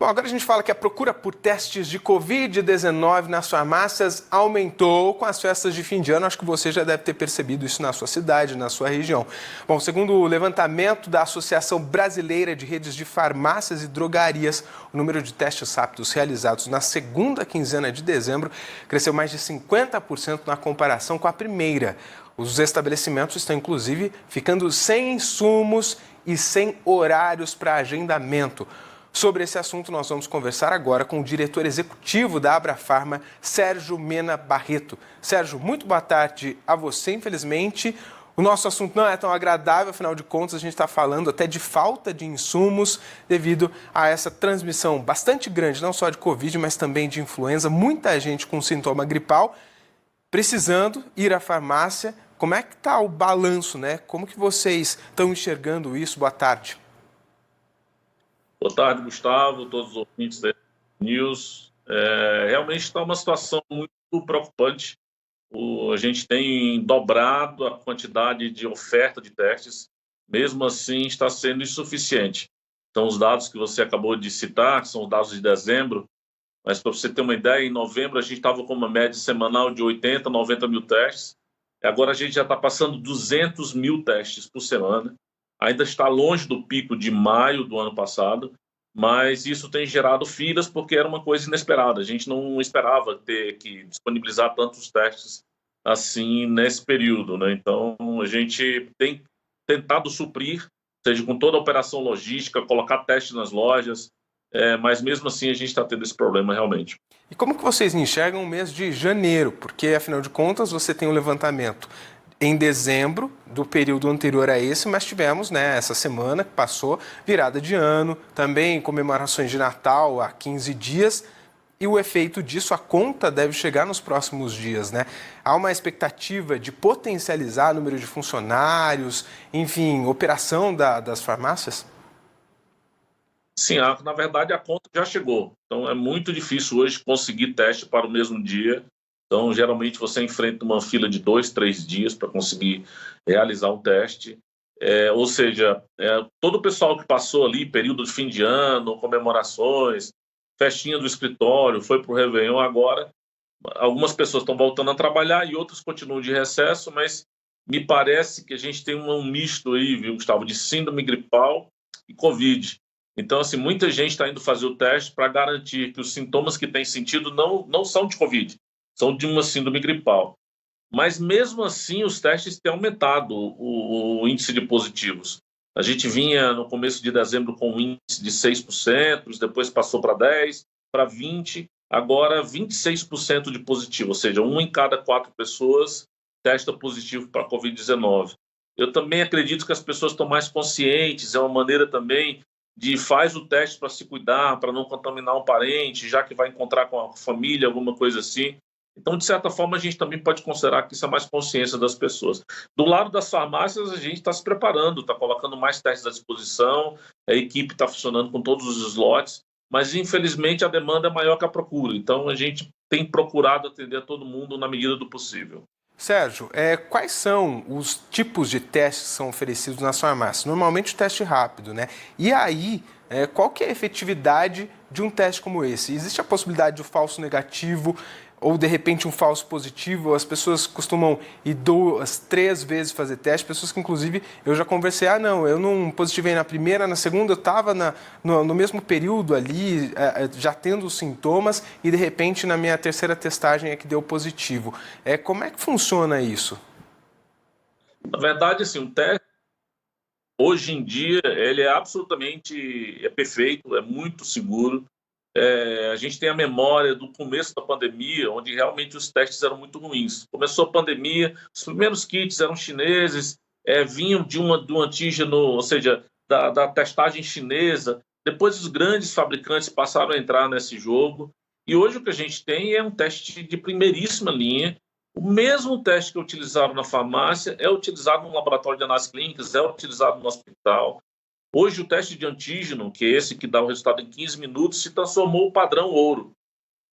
Bom, agora a gente fala que a procura por testes de Covid-19 nas farmácias aumentou com as festas de fim de ano. Acho que você já deve ter percebido isso na sua cidade, na sua região. Bom, segundo o levantamento da Associação Brasileira de Redes de Farmácias e Drogarias, o número de testes rápidos realizados na segunda quinzena de dezembro cresceu mais de 50% na comparação com a primeira. Os estabelecimentos estão, inclusive, ficando sem insumos e sem horários para agendamento. Sobre esse assunto, nós vamos conversar agora com o diretor executivo da Abrafarma, Sérgio Mena Barreto. Sérgio, muito boa tarde a você. Infelizmente, o nosso assunto não é tão agradável, afinal de contas, a gente está falando até de falta de insumos devido a essa transmissão bastante grande, não só de Covid, mas também de influenza. Muita gente com sintoma gripal precisando ir à farmácia. Como é que está o balanço, né? Como que vocês estão enxergando isso? Boa tarde. Boa tarde, Gustavo, todos os ouvintes da News. Realmente está uma situação muito preocupante. A gente tem dobrado a quantidade de oferta de testes, mesmo assim está sendo insuficiente. Então, os dados que você acabou de citar, que são os dados de dezembro, mas para você ter uma ideia, em novembro a gente estava com uma média semanal de 80, 90 mil testes, e agora a gente já está passando 200 mil testes por semana. Ainda está longe do pico de maio do ano passado, mas isso tem gerado filas porque era uma coisa inesperada. A gente não esperava ter que disponibilizar tantos testes assim nesse período, né? Então, a gente tem tentado suprir, seja com toda a operação logística, colocar testes nas lojas, mas mesmo assim a gente está tendo esse problema realmente. E como que vocês enxergam o mês de janeiro? Porque, afinal de contas, você tem um levantamento em dezembro, do período anterior a esse, mas tivemos, né, essa semana que passou, virada de ano, também comemorações de Natal há 15 dias, e o efeito disso, a conta deve chegar nos próximos dias, né? Há uma expectativa de potencializar o número de funcionários, enfim, operação das farmácias? Sim, na verdade a conta já chegou, então é muito difícil hoje conseguir teste para o mesmo dia. Então, geralmente, você enfrenta uma fila de 2, 3 dias para conseguir realizar um teste. Ou seja, todo o pessoal que passou ali, período de fim de ano, comemorações, festinha do escritório, foi para o Réveillon agora. Algumas pessoas estão voltando a trabalhar e outras continuam de recesso, mas me parece que a gente tem um misto aí, viu, Gustavo, de síndrome gripal e Covid. Então, assim, muita gente está indo fazer o teste para garantir que os sintomas que têm sentido não são de Covid, são de uma síndrome gripal. Mas, mesmo assim, os testes têm aumentado o índice de positivos. A gente vinha, no começo de dezembro, com um índice de 6%, depois passou para 10%, para 20%, agora 26% de positivo, ou seja, 1 em cada 4 pessoas testa positivo para a Covid-19. Eu também acredito que as pessoas estão mais conscientes, é uma maneira também de faz o teste para se cuidar, para não contaminar um parente, já que vai encontrar com a família, alguma coisa assim. Então, de certa forma, a gente também pode considerar que isso é mais consciência das pessoas. Do lado das farmácias, a gente está se preparando, está colocando mais testes à disposição, a equipe está funcionando com todos os slots, mas, infelizmente, a demanda é maior que a procura. Então, a gente tem procurado atender todo mundo na medida do possível. Sérgio, quais são os tipos de testes que são oferecidos nas farmácias? Normalmente o teste rápido, né? E aí, qual que é a efetividade de um teste como esse? Existe a possibilidade de um falso negativo ou, de repente, um falso positivo? As pessoas costumam ir 2, 3 vezes fazer teste, pessoas que, inclusive, eu já conversei, não, eu não positivei na primeira, na segunda, eu estava no mesmo período ali, já tendo os sintomas, e, de repente, na minha terceira testagem é que deu positivo. Como é que funciona isso? Na verdade, assim, o teste, hoje em dia, ele é absolutamente perfeito, é muito seguro. A gente tem a memória do começo da pandemia, onde realmente os testes eram muito ruins. Começou a pandemia, os primeiros kits eram chineses, vinham do antígeno, ou seja, da testagem chinesa. Depois os grandes fabricantes passaram a entrar nesse jogo. E hoje o que a gente tem é um teste de primeiríssima linha. O mesmo teste que é utilizado na farmácia é utilizado no laboratório de análises clínicas, é utilizado no hospital. Hoje, o teste de antígeno, que é esse que dá o resultado em 15 minutos, se transformou no padrão ouro.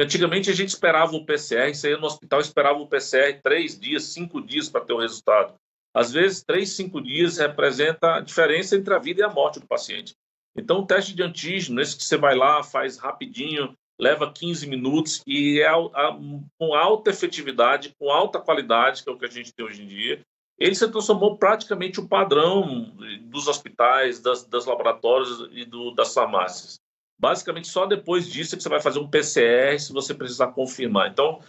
Antigamente, a gente esperava o PCR, você ia no hospital, esperava o PCR 3 dias, 5 dias para ter o resultado. Às vezes, 3, 5 dias representa a diferença entre a vida e a morte do paciente. Então, o teste de antígeno, esse que você vai lá, faz rapidinho, leva 15 minutos e é com alta efetividade, com alta qualidade, que é o que a gente tem hoje em dia, ele se transformou praticamente o padrão dos hospitais, das laboratórios e das farmácias. Basicamente, só depois disso é que você vai fazer um PCR se você precisar confirmar. Então,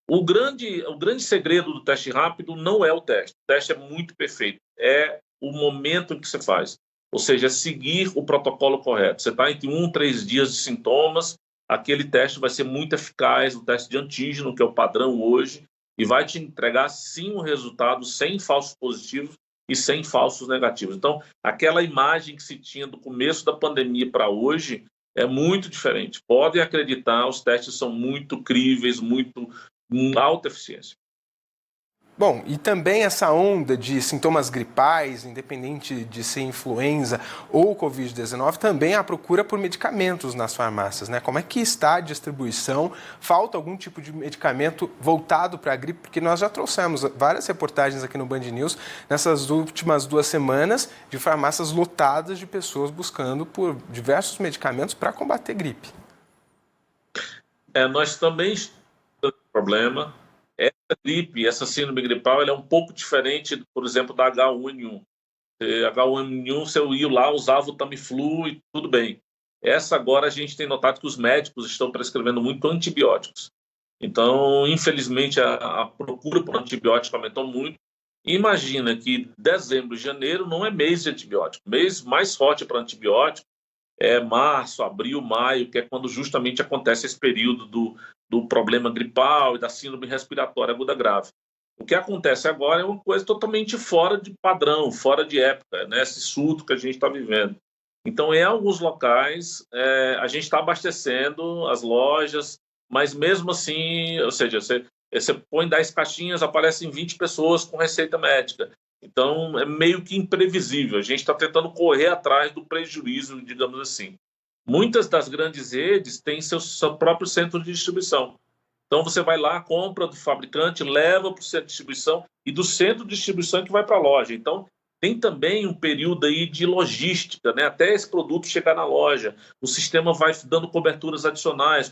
o grande segredo do teste rápido não é o teste é muito perfeito, é o momento em que você faz, ou seja, seguir o protocolo correto. Você está entre 1 e 3 dias de sintomas, aquele teste vai ser muito eficaz, o teste de antígeno, que é o padrão hoje, e vai te entregar, sim, um resultado sem falsos positivos e sem falsos negativos. Então, aquela imagem que se tinha do começo da pandemia para hoje é muito diferente. Podem acreditar, os testes são muito críveis, muito alta eficiência. Bom, e também essa onda de sintomas gripais, independente de ser influenza ou Covid-19, também há procura por medicamentos nas farmácias, né? Como é que está a distribuição? Falta algum tipo de medicamento voltado para a gripe? Porque nós já trouxemos várias reportagens aqui no Band News nessas últimas 2 semanas de farmácias lotadas de pessoas buscando por diversos medicamentos para combater gripe. Nós também estamos com problema. Essa gripe, essa síndrome gripal, ela é um pouco diferente, por exemplo, da H1N1. H1N1, você ia lá, usava o Tamiflu e tudo bem. Essa agora a gente tem notado que os médicos estão prescrevendo muito antibióticos. Então, infelizmente, a procura por antibiótico aumentou muito. E imagina que dezembro e janeiro não é mês de antibiótico. O mês mais forte para antibiótico é março, abril, maio, que é quando justamente acontece esse período do problema gripal e da síndrome respiratória aguda grave. O que acontece agora é uma coisa totalmente fora de padrão, fora de época, né? Esse surto que a gente está vivendo. Então, em alguns locais, a gente está abastecendo as lojas, mas mesmo assim, ou seja, você põe 10 caixinhas, aparecem 20 pessoas com receita médica. Então, é meio que imprevisível. A gente está tentando correr atrás do prejuízo, digamos assim. Muitas das grandes redes têm seu próprio centro de distribuição. Então, você vai lá, compra do fabricante, leva para o centro de distribuição e do centro de distribuição que vai para a loja. Então, tem também um período aí de logística, né? Até esse produto chegar na loja. O sistema vai dando coberturas adicionais.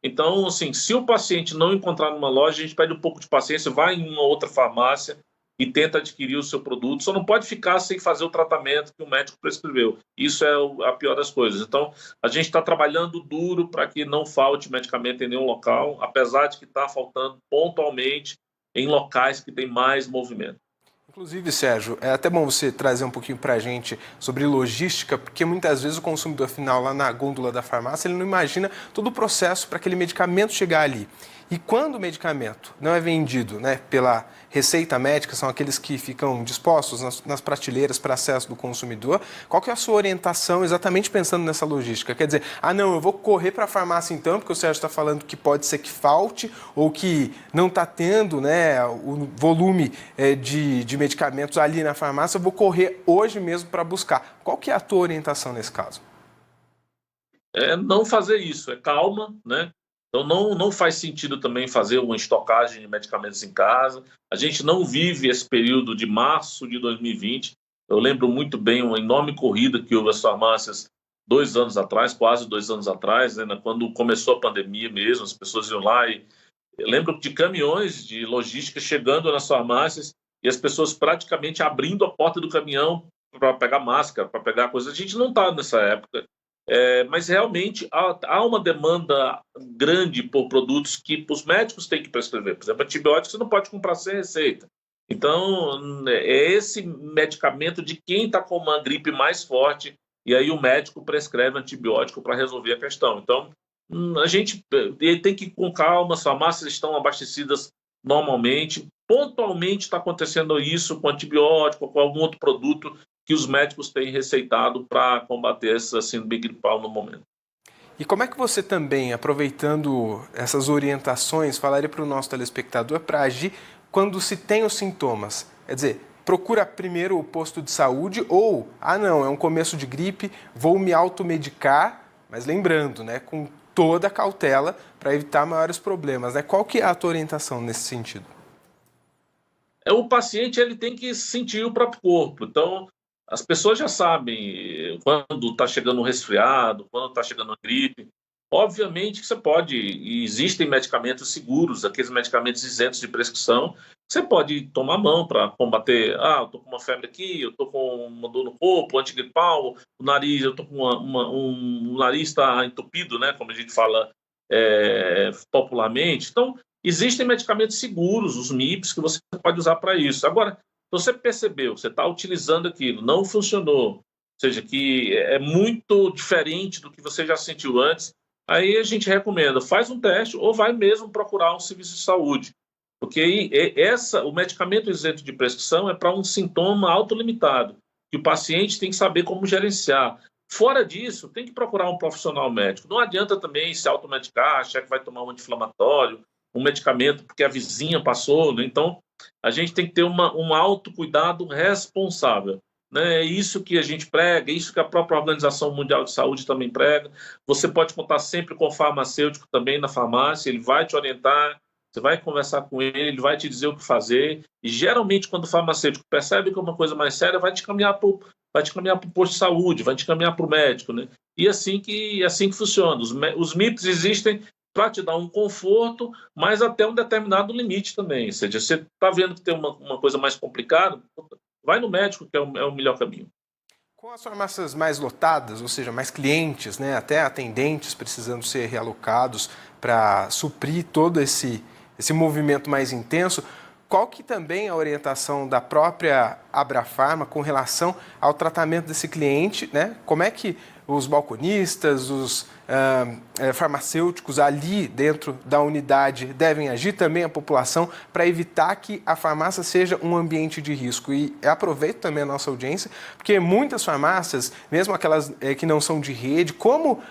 Então, assim, se o paciente não encontrar numa loja, a gente pede um pouco de paciência, vai em uma outra farmácia e tenta adquirir o seu produto. Só não pode ficar sem fazer o tratamento que o médico prescreveu. Isso é a pior das coisas. Então, a gente está trabalhando duro para que não falte medicamento em nenhum local, apesar de que está faltando pontualmente em locais que tem mais movimento. Inclusive, Sérgio, é até bom você trazer um pouquinho para a gente sobre logística, porque muitas vezes o consumidor final lá na gôndola da farmácia, ele não imagina todo o processo para aquele medicamento chegar ali. E quando o medicamento não é vendido, né, pela receita médica, são aqueles que ficam dispostos nas prateleiras para acesso do consumidor, qual que é a sua orientação exatamente pensando nessa logística? Quer dizer, não, eu vou correr para a farmácia então, porque o Sérgio está falando que pode ser que falte ou que não está tendo, né, o volume de medicamentos ali na farmácia, eu vou correr hoje mesmo para buscar. Qual que é a tua orientação nesse caso? Não fazer isso, calma, né? Então, não faz sentido também fazer uma estocagem de medicamentos em casa. A gente não vive esse período de março de 2020. Eu lembro muito bem uma enorme corrida que houve às farmácias 2 anos atrás, quase 2 anos atrás, né, quando começou a pandemia mesmo, as pessoas iam lá e... Eu lembro de caminhões de logística chegando nas farmácias e as pessoas praticamente abrindo a porta do caminhão para pegar máscara, para pegar coisa. A gente não está nessa época. Mas realmente há uma demanda grande por produtos que os médicos têm que prescrever. Por exemplo, antibióticos você não pode comprar sem receita. Então, é esse medicamento de quem está com uma gripe mais forte e aí o médico prescreve antibiótico para resolver a questão. Então, a gente tem que ir com calma, as farmácias estão abastecidas normalmente. Pontualmente está acontecendo isso com antibiótico, com algum outro produto que os médicos têm receitado para combater essa síndrome gripal no momento. E como é que você também, aproveitando essas orientações, falaria para o nosso telespectador para agir quando se tem os sintomas? Quer dizer, procura primeiro o posto de saúde ou, não, é um começo de gripe, vou me automedicar, mas lembrando, né, com toda a cautela para evitar maiores problemas, né? Qual que é a tua orientação nesse sentido? O paciente ele tem que sentir o próprio corpo. Então, as pessoas já sabem quando está chegando um resfriado, quando está chegando uma gripe. Obviamente que você pode, e existem medicamentos seguros, aqueles medicamentos isentos de prescrição, você pode tomar mão para combater. Eu estou com uma febre aqui, eu estou com uma dor no corpo, antigripal, o nariz, eu estou com o nariz está entupido, né, como a gente fala popularmente. Então, existem medicamentos seguros, os MIPs, que você pode usar para isso. Agora, você percebeu, você está utilizando aquilo, não funcionou, ou seja, que é muito diferente do que você já sentiu antes, aí a gente recomenda, faz um teste ou vai mesmo procurar um serviço de saúde. Porque aí, o medicamento isento de prescrição é para um sintoma autolimitado, que o paciente tem que saber como gerenciar. Fora disso, tem que procurar um profissional médico. Não adianta também se automedicar, achar que vai tomar um anti-inflamatório, um medicamento porque a vizinha passou, né? Então, a gente tem que ter um autocuidado responsável. Né? É isso que a gente prega, é isso que a própria Organização Mundial de Saúde também prega. Você pode contar sempre com o farmacêutico também na farmácia, ele vai te orientar, você vai conversar com ele vai te dizer o que fazer. E geralmente, quando o farmacêutico percebe que é uma coisa mais séria, vai te caminhar para o posto de saúde, vai te caminhar para o médico. Né? E assim que funciona. Os MIPs existem para te dar um conforto, mas até um determinado limite também. Ou seja, você está vendo que tem uma coisa mais complicada, vai no médico, que é o melhor caminho. Com as farmácias mais lotadas, ou seja, mais clientes, né, até atendentes precisando ser realocados para suprir todo esse movimento mais intenso, qual que também é a orientação da própria Abrafarma com relação ao tratamento desse cliente, né? Como é que os balconistas, os farmacêuticos ali dentro da unidade devem agir, também a população, para evitar que a farmácia seja um ambiente de risco? E aproveito também a nossa audiência, porque muitas farmácias, mesmo aquelas que não são de rede, como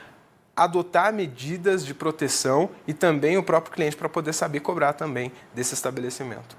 adotar medidas de proteção e também o próprio cliente para poder saber cobrar também desse estabelecimento?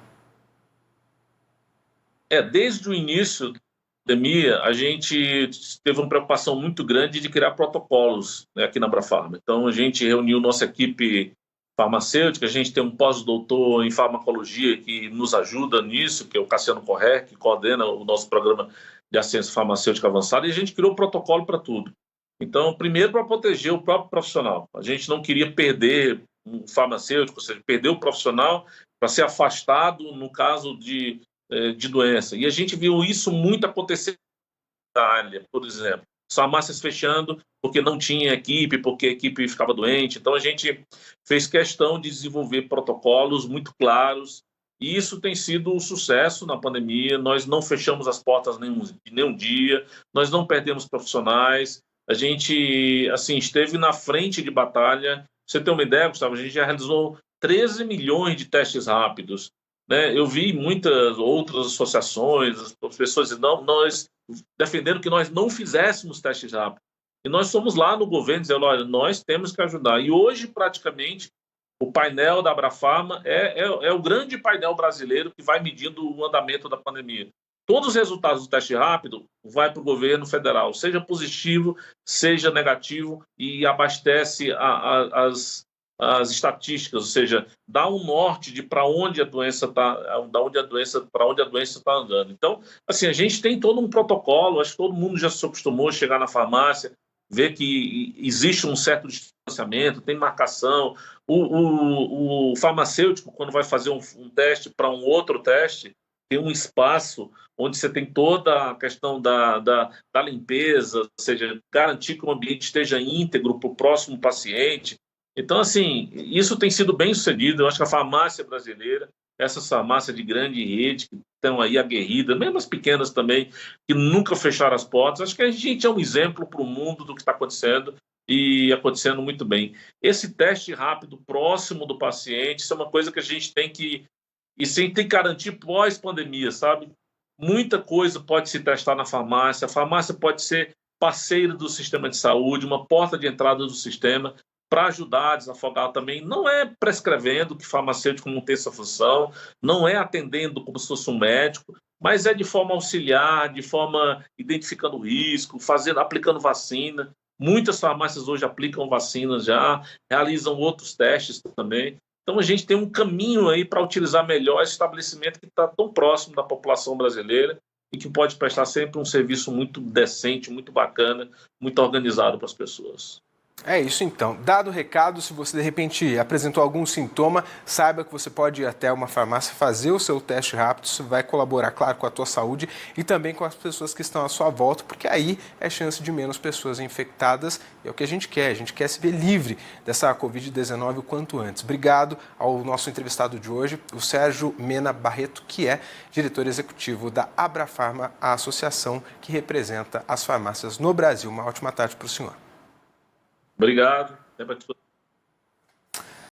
Desde o início da pandemia, a gente teve uma preocupação muito grande de criar protocolos, né, aqui na Abrafarma. Então, a gente reuniu nossa equipe farmacêutica, a gente tem um pós-doutor em farmacologia que nos ajuda nisso, que é o Cassiano Corrêa, que coordena o nosso programa de assistência farmacêutica avançada, e a gente criou um protocolo para tudo. Então, primeiro, para proteger o próprio profissional. A gente não queria perder um farmacêutico, ou seja, perder o profissional para ser afastado no caso de doença. E a gente viu isso muito acontecer na área, por exemplo. Farmácias fechando porque não tinha equipe, porque a equipe ficava doente. Então, a gente fez questão de desenvolver protocolos muito claros, e isso tem sido um sucesso na pandemia. Nós não fechamos as portas nenhum dia, nós não perdemos profissionais, a gente assim, esteve na frente de batalha. Pra você ter uma ideia, Gustavo, a gente já realizou 13 milhões de testes rápidos. Né? Eu vi muitas outras associações, as pessoas dizendo, nós defendendo que nós não fizéssemos testes rápidos. E nós fomos lá no governo dizendo, olha, nós temos que ajudar. E hoje, praticamente, o painel da Abrafarma é o grande painel brasileiro que vai medindo o andamento da pandemia. Todos os resultados do teste rápido vai para o governo federal, seja positivo, seja negativo, e abastece as estatísticas, ou seja, dá um norte de para onde a doença está, para onde a doença está andando. Então, assim, a gente tem todo um protocolo, acho que todo mundo já se acostumou a chegar na farmácia, ver que existe um certo distanciamento, tem marcação. O farmacêutico, quando vai fazer um teste para um outro teste, tem um espaço onde você tem toda a questão da limpeza, ou seja, garantir que o ambiente esteja íntegro para o próximo paciente. Então, assim, isso tem sido bem sucedido. Eu acho que a farmácia brasileira, essas farmácias de grande rede, que estão aí aguerridas, mesmo as pequenas também, que nunca fecharam as portas, acho que a gente é um exemplo para o mundo do que está acontecendo, e acontecendo muito bem. Esse teste rápido próximo do paciente, isso é uma coisa que a gente tem que garantir pós-pandemia, sabe? Muita coisa pode se testar na farmácia, a farmácia pode ser parceira do sistema de saúde, uma porta de entrada do sistema, para ajudar a desafogar também. Não é prescrevendo, que farmacêutico não tem essa função, não é atendendo como se fosse um médico, mas é de forma auxiliar, de forma identificando o risco, aplicando vacina. Muitas farmácias hoje aplicam vacinas já, realizam outros testes também. Então, a gente tem um caminho aí para utilizar melhor esse estabelecimento que está tão próximo da população brasileira e que pode prestar sempre um serviço muito decente, muito bacana, muito organizado para as pessoas. É isso então. Dado o recado, se você de repente apresentou algum sintoma, saiba que você pode ir até uma farmácia fazer o seu teste rápido. Isso vai colaborar, claro, com a tua saúde e também com as pessoas que estão à sua volta, porque aí é chance de menos pessoas infectadas. E é o que a gente quer se ver livre dessa Covid-19 o quanto antes. Obrigado ao nosso entrevistado de hoje, o Sérgio Mena Barreto, que é diretor executivo da Abrafarma, a associação que representa as farmácias no Brasil. Uma ótima tarde para o senhor. Obrigado.